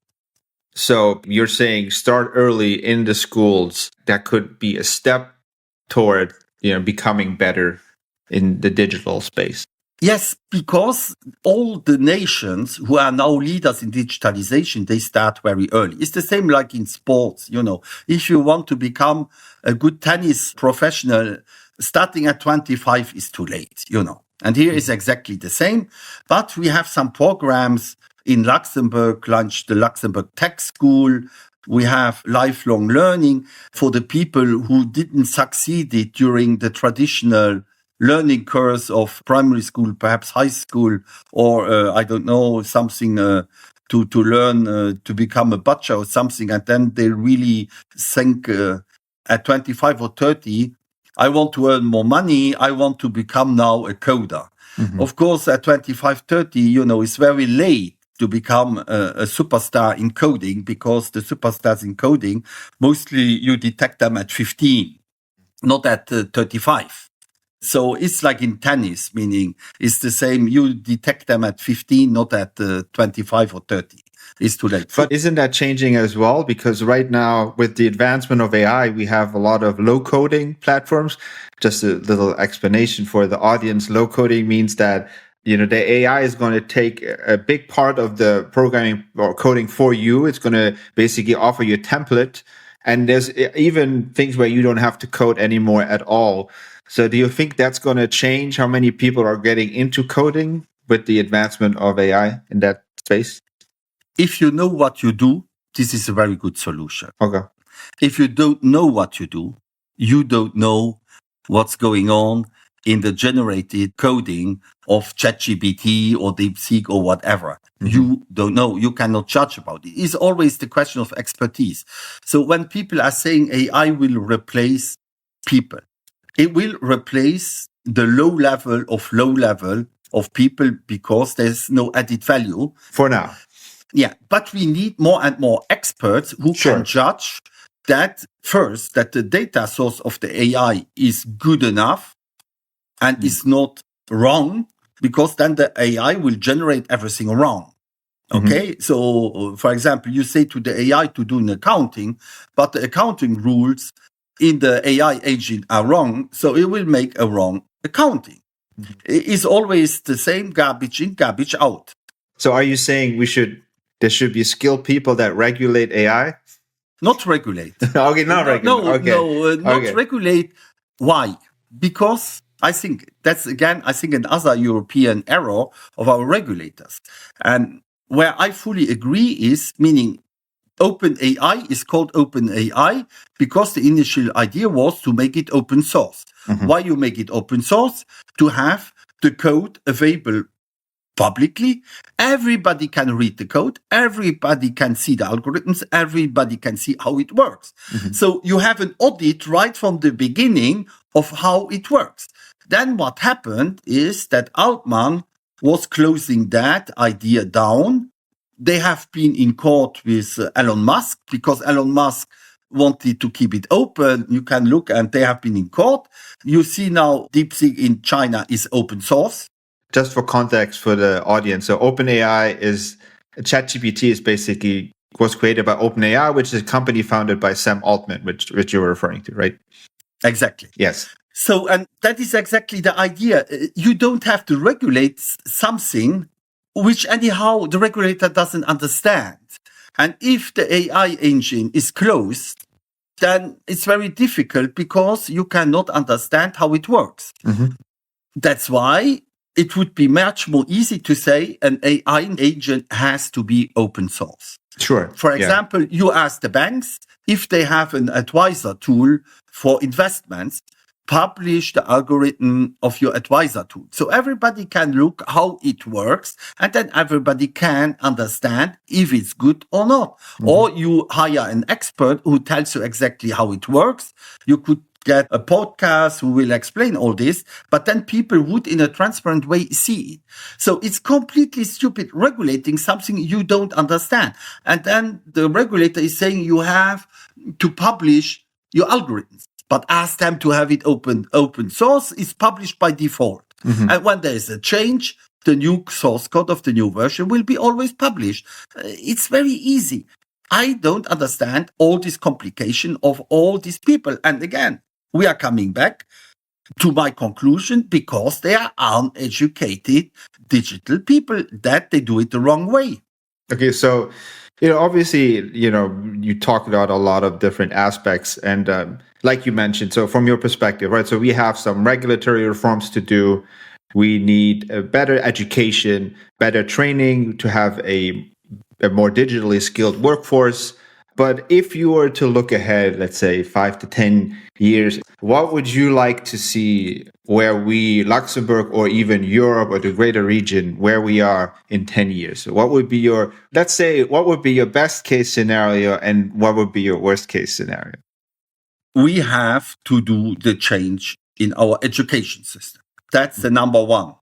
So you're saying start early in the schools. That could be a step toward, becoming better in the digital space. Yes, because all the nations who are now leaders in digitalization, they start very early. It's the same like in sports, If you want to become a good tennis professional, starting at 25 is too late, And here is exactly the same. But we have some programs in Luxembourg, launched the Luxembourg Tech School. We have lifelong learning for the people who didn't succeed during the traditional learning course of primary school, perhaps high school, or I don't know, something to learn to become a butcher or something. And then they really think at 25 or 30, I want to earn more money. I want to become now a coder. Of course, at 25, 30, it's very late to become a superstar in coding, because the superstars in coding, mostly you detect them at 15, not at 35. So it's like in tennis, meaning it's the same. You detect them at 15, not at 25 or 30. It's too late. But isn't that changing as well? Because right now, with the advancement of AI, we have a lot of low coding platforms. Just a little explanation for the audience. Low coding means that the AI is going to take a big part of the programming or coding for you. It's going to basically offer you a template. And there's even things where you don't have to code anymore at all. So do you think that's going to change how many people are getting into coding with the advancement of AI in that space? If you know what you do, this is a very good solution. Okay. If you don't know what you do, you don't know what's going on in the generated coding of ChatGPT or DeepSeek or whatever. You don't know. You cannot judge about it. It's always the question of expertise. So when people are saying AI will replace people, it will replace the low level of people because there's no added value. For now. Yeah, but we need more and more experts who can judge that first, that the data source of the AI is good enough and is not wrong, because then the AI will generate everything wrong. Okay, so for example, you say to the AI to do an accounting, but the accounting rules in the AI agent are wrong, so it will make a wrong accounting. It's always the same, garbage in, garbage out. So are you saying there should be skilled people that regulate AI? Not regulate. Okay, not regulate. Not regulate. Why? Because I think that's, again, another European error of our regulators. And where I fully agree is, meaning OpenAI is called OpenAI because the initial idea was to make it open source. Why you make it open source? To have the code available publicly. Everybody can read the code. Everybody can see the algorithms. Everybody can see how it works. So you have an audit right from the beginning of how it works. Then what happened is that Altman was closing that idea down. They have been in court with Elon Musk because Elon Musk wanted to keep it open. You can look, and they have been in court. You see now DeepSeek in China is open source. Just for context for the audience, so OpenAI ChatGPT was created by OpenAI, which is a company founded by Sam Altman, which you were referring to, right? Exactly. Yes. So, and that is exactly the idea. You don't have to regulate something which anyhow the regulator doesn't understand. And if the AI engine is closed, then it's very difficult because you cannot understand how it works. That's why it would be much more easy to say an AI agent has to be open source. Sure. For example, you ask the banks if they have an advisor tool for investments, publish the algorithm of your advisor tool. So everybody can look how it works, and then everybody can understand if it's good or not. Or you hire an expert who tells you exactly how it works. You could get a podcast who will explain all this, but then people would in a transparent way see it. So it's completely stupid regulating something you don't understand. And then the regulator is saying you have to publish your algorithms, but ask them to have it open source. Is published by default. And when there is a change, the new source code of the new version will be always published. It's very easy. I don't understand all this complication of all these people. And again, we are coming back to my conclusion because they are uneducated digital people, that they do it the wrong way. Okay, so, obviously, you talked about a lot of different aspects. And like you mentioned, so from your perspective, right, so we have some regulatory reforms to do. We need a better education, better training to have a more digitally skilled workforce. But if you were to look ahead, let's say 5 to 10 years, what would you like to see where we, Luxembourg or even Europe or the greater region, where we are in 10 years? So what would be your best case scenario and what would be your worst case scenario? We have to do the change in our education system. That's the number one.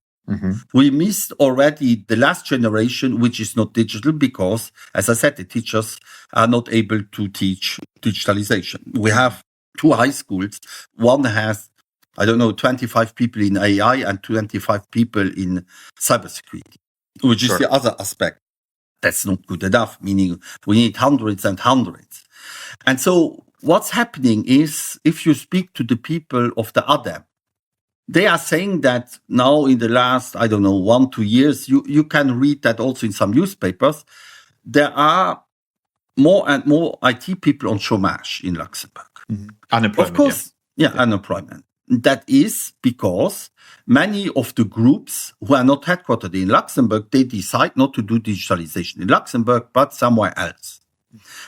We missed already the last generation, which is not digital, because, as I said, the teachers are not able to teach digitalization. We have 2 high schools. One has, 25 people in AI and 25 people in cybersecurity, which is the other aspect. That's not good enough, meaning we need hundreds and hundreds. And so what's happening is, if you speak to the people of the ADEM, they are saying that now in the last, 1-2 years, you can read that also in some newspapers, there are more and more IT people on chômage in Luxembourg. Unemployment. Of course, unemployment. That is because many of the groups who are not headquartered in Luxembourg, they decide not to do digitalization in Luxembourg, but somewhere else.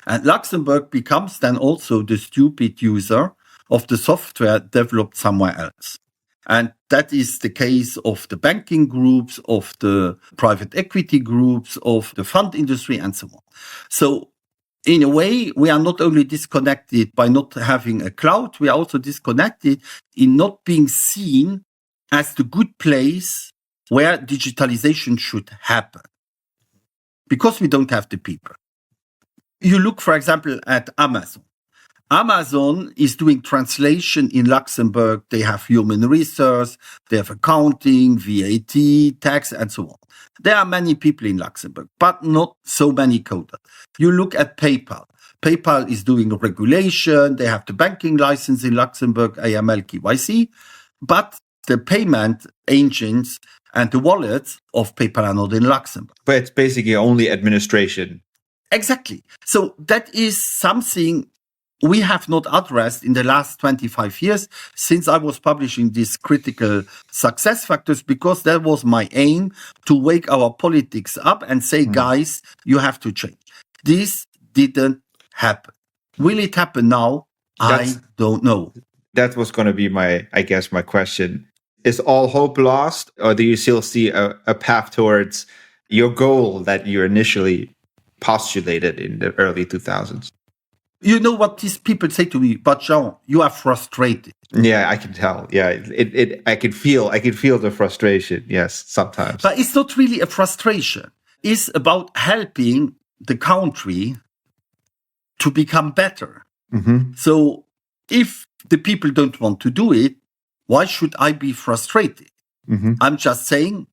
And Luxembourg becomes then also the stupid user of the software developed somewhere else. And that is the case of the banking groups, of the private equity groups, of the fund industry, and so on. So in a way, we are not only disconnected by not having a cloud, we are also disconnected in not being seen as the good place where digitalization should happen. Because we don't have the people. You look, for example, at Amazon. Amazon is doing translation in Luxembourg. They have human resource, they have accounting, VAT, tax, and so on. There are many people in Luxembourg, but not so many coders. You look at PayPal. PayPal is doing regulation. They have the banking license in Luxembourg, AML, KYC, but the payment engines and the wallets of PayPal are not in Luxembourg. But it's basically only administration. Exactly. So that is something we have not addressed in the last 25 years since I was publishing these critical success factors, because that was my aim, to wake our politics up and say, guys, you have to change. This didn't happen. Will it happen now? I don't know. That was going to be my question. Is all hope lost, or do you still see a path towards your goal that you initially postulated in the early 2000s? You know what these people say to me, but Jean, you are frustrated. Yeah, I can tell. Yeah, I can feel the frustration. Yes, sometimes. But it's not really a frustration. It's about helping the country to become better. Mm-hmm. So if the people don't want to do it, why should I be frustrated? Mm-hmm. I'm just saying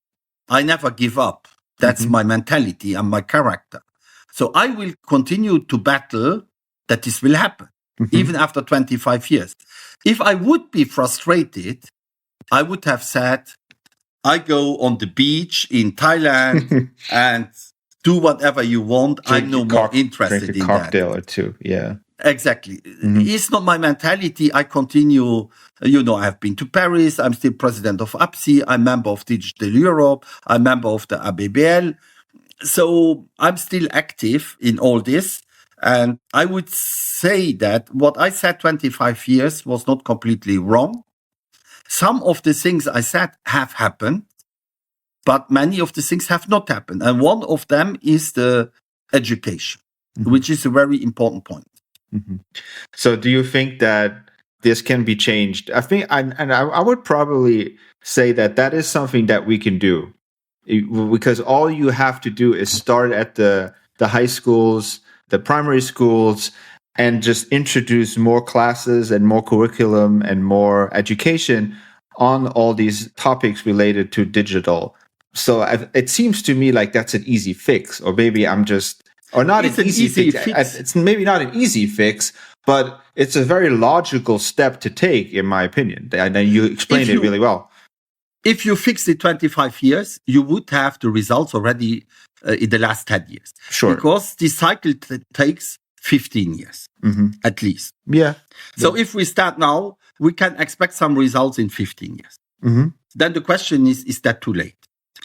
I never give up. That's my mentality and my character. So I will continue to battle that this will happen, even after 25 years. If I would be frustrated, I would have said, I go on the beach in Thailand and do whatever you want. I'm no more interested in that. Drink a cocktail or two, yeah. Exactly. It's not my mentality. I continue, I have been to Paris. I'm still president of APSI. I'm member of Digital Europe. I'm member of the ABBL. So I'm still active in all this. And I would say that what I said 25 years was not completely wrong. Some of the things I said have happened, but many of the things have not happened. And one of them is the education, which is a very important point. Mm-hmm. So do you think that this can be changed? I think, I would probably say that is something that we can do, because all you have to do is start at the high schools, the primary schools, and just introduce more classes and more curriculum and more education on all these topics related to digital. So it seems to me like that's an easy fix, or maybe I'm just, or not an easy fix. It's maybe not an easy fix, but it's a very logical step to take, in my opinion. And you explained it really well. If you fix it 25 years, you would have the results already in the last 10 years. Sure. Because this cycle takes 15 years, at least. Yeah. So if we start now, we can expect some results in 15 years. Then the question is that too late?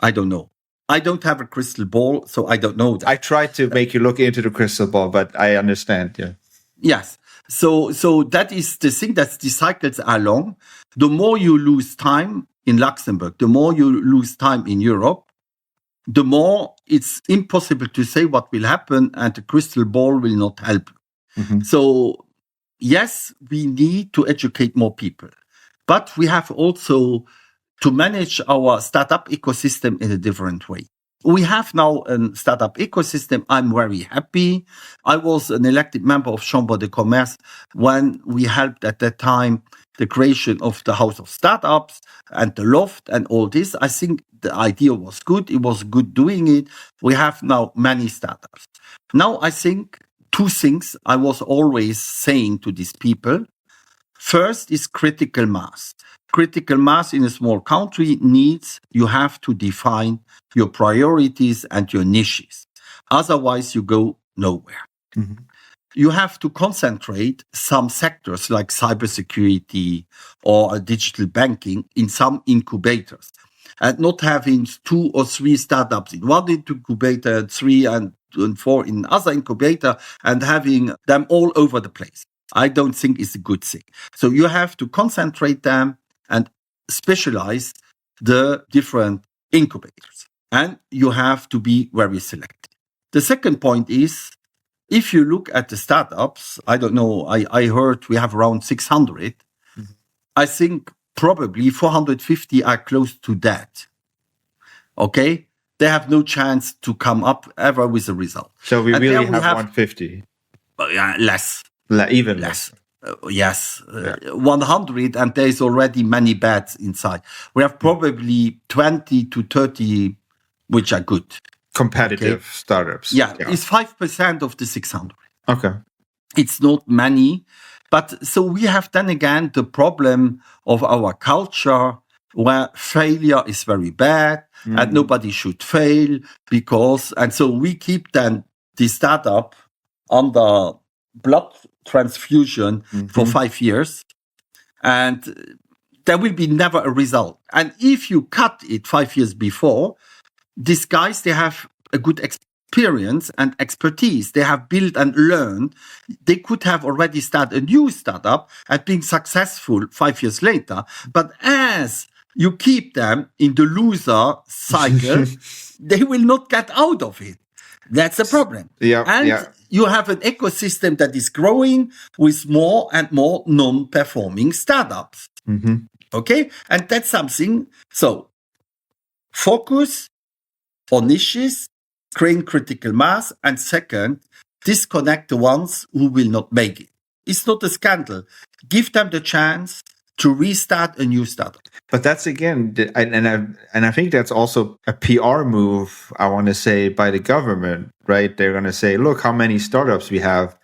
I don't know. I don't have a crystal ball, so I don't know that. I tried to make you look into the crystal ball, but I understand, yeah. Yes. So that is the thing, that the cycles are long. The more you lose time in Luxembourg, the more you lose time in Europe, the more it's impossible to say what will happen, and the crystal ball will not help. So yes, we need to educate more people, but we have also to manage our startup ecosystem in a different way. We have now a startup ecosystem. I'm very happy. I was an elected member of Chambre de Commerce when we helped at that time the creation of the House of Startups and the Loft and all this. I think the idea was good. It was good doing it. We have now many startups. Now I think two things I was always saying to these people. First is critical mass. Critical mass in a small country needs, you have to define your priorities and your niches. Otherwise, you go nowhere. You have to concentrate some sectors like cybersecurity or digital banking in some incubators, and not having 2 or 3 startups in one incubator and 3 and and 4 in other incubator and having them all over the place. I don't think it's a good thing. So you have to concentrate them and specialize the different incubators. And you have to be very selective. The second point is, if you look at the startups, I don't know, I heard we have around 600. Mm-hmm. I think probably 450 are close to that. Okay? They have no chance to come up ever with a result. So we really have 150? Less. Even less. Yes, 100, and there's already many bets inside. We have probably 20 to 30, which are good. Competitive startups. Yeah, it's 5% of the 600. Okay. It's not many. But so we have then again the problem of our culture where failure is very bad and nobody should fail and so we keep then the startup under blood transfusion for 5 years and there will be never a result. And if you cut it 5 years before, these guys, they have a good experience and expertise. They have built and learned. They could have already started a new startup and been successful 5 years later. But as you keep them in the loser cycle, they will not get out of it. That's a problem. You have an ecosystem that is growing with more and more non-performing startups. Okay? And that's something. So focus on niches, create critical mass, and second, disconnect the ones who will not make it. It's not a scandal. Give them the chance to restart a new startup. But that's again, and I think that's also a PR move, I want to say, by the government, right? They're going to say, look how many startups we have.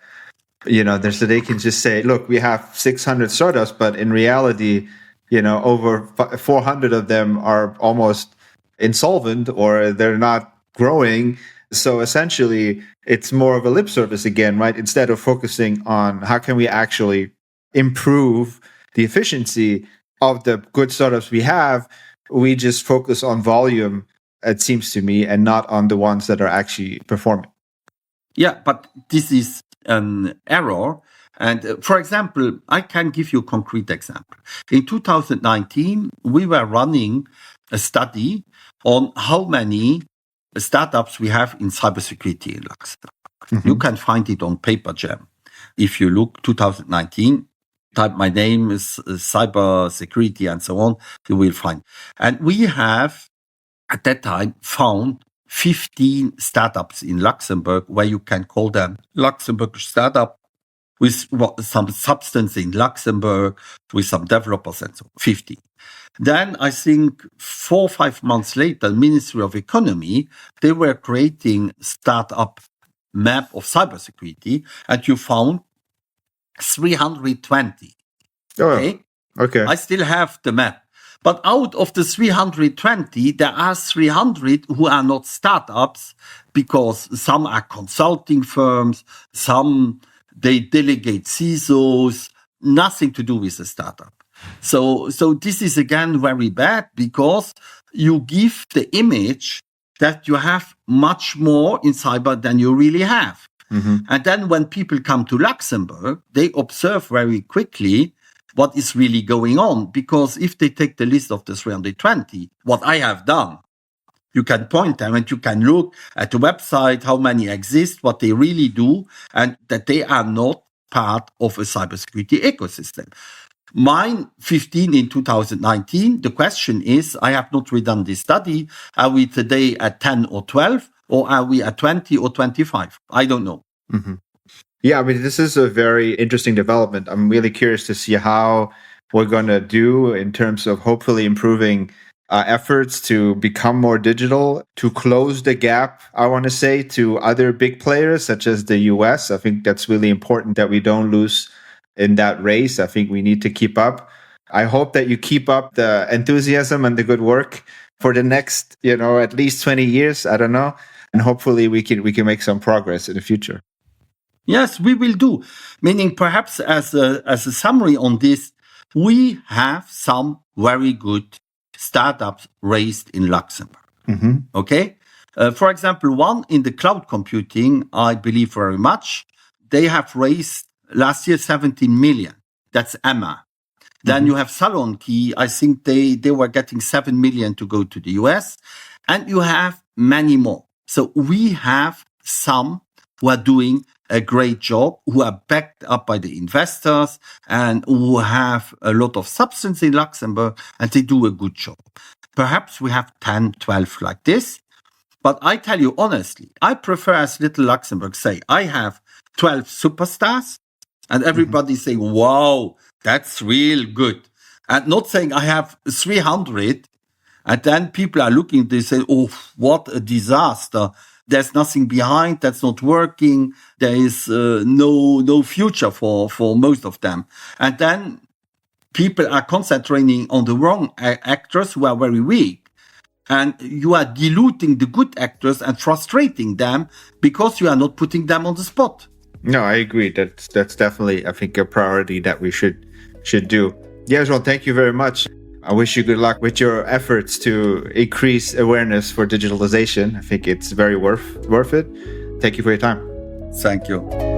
So they can just say, look, we have 600 startups, but in reality, over 400 of them are almost insolvent or they're not growing. So essentially, it's more of a lip service again, right? Instead of focusing on how can we actually improve the efficiency of the good startups we have, we just focus on volume, it seems to me, and not on the ones that are actually performing. Yeah, but this is an error. And for example, I can give you a concrete example. In 2019, we were running a study on how many startups we have in cybersecurity in Luxembourg. You can find it on PaperJam. If you look 2019, type my name is cybersecurity and so on, you will find. And we have at that time found 15 startups in Luxembourg where you can call them Luxembourg startup with some substance in Luxembourg, with some developers and so on, 50. Then I think 4 or 5 months later, Ministry of Economy, they were creating startup map of cybersecurity and you found 320. Okay. I still have the map. But out of the 320, there are 300 who are not startups because some are consulting firms, some they delegate CISOs, nothing to do with the startup. So this is again very bad because you give the image that you have much more in cyber than you really have. And then when people come to Luxembourg, they observe very quickly what is really going on. Because if they take the list of the 320, what I have done, you can point them and you can look at the website, how many exist, what they really do, and that they are not part of a cybersecurity ecosystem. Mine 15 in 2019, the question is, I have not redone this study, are we today at 10 or 12, or are we at 20 or 25? I don't know. Yeah, I mean, this is a very interesting development. I'm really curious to see how we're going to do in terms of hopefully improving efforts to become more digital, to close the gap, I want to say, to other big players such as the US. I think that's really important that we don't lose in that race. I think we need to keep up. I hope that you keep up the enthusiasm and the good work for the next, at least 20 years. I don't know. And hopefully we can make some progress in the future. Yes, we will do. Meaning perhaps as a summary on this, we have some very good startups raised in Luxembourg. Okay? For example, one in the cloud computing, I believe very much. They have raised last year 17 million. That's Emma. Then you have Salon Key. I think they were getting 7 million to go to the US. And you have many more. So we have some who are doing a great job, who are backed up by the investors and who have a lot of substance in Luxembourg, and they do a good job. Perhaps we have 10, 12 like this. But I tell you honestly, I prefer, as Little Luxembourg say, I have 12 superstars and everybody say, wow, that's real good. And not saying I have 300 and then people are looking, they say, oh, what a disaster. There's nothing behind, that's not working. There is no future for most of them. And then people are concentrating on the wrong actors who are very weak. And you are diluting the good actors and frustrating them because you are not putting them on the spot. No, I agree. That's definitely, I think, a priority that we should do. Yeah, Jean, thank you very much. I wish you good luck with your efforts to increase awareness for digitalization. I think it's very worth it. Thank you for your time. Thank you.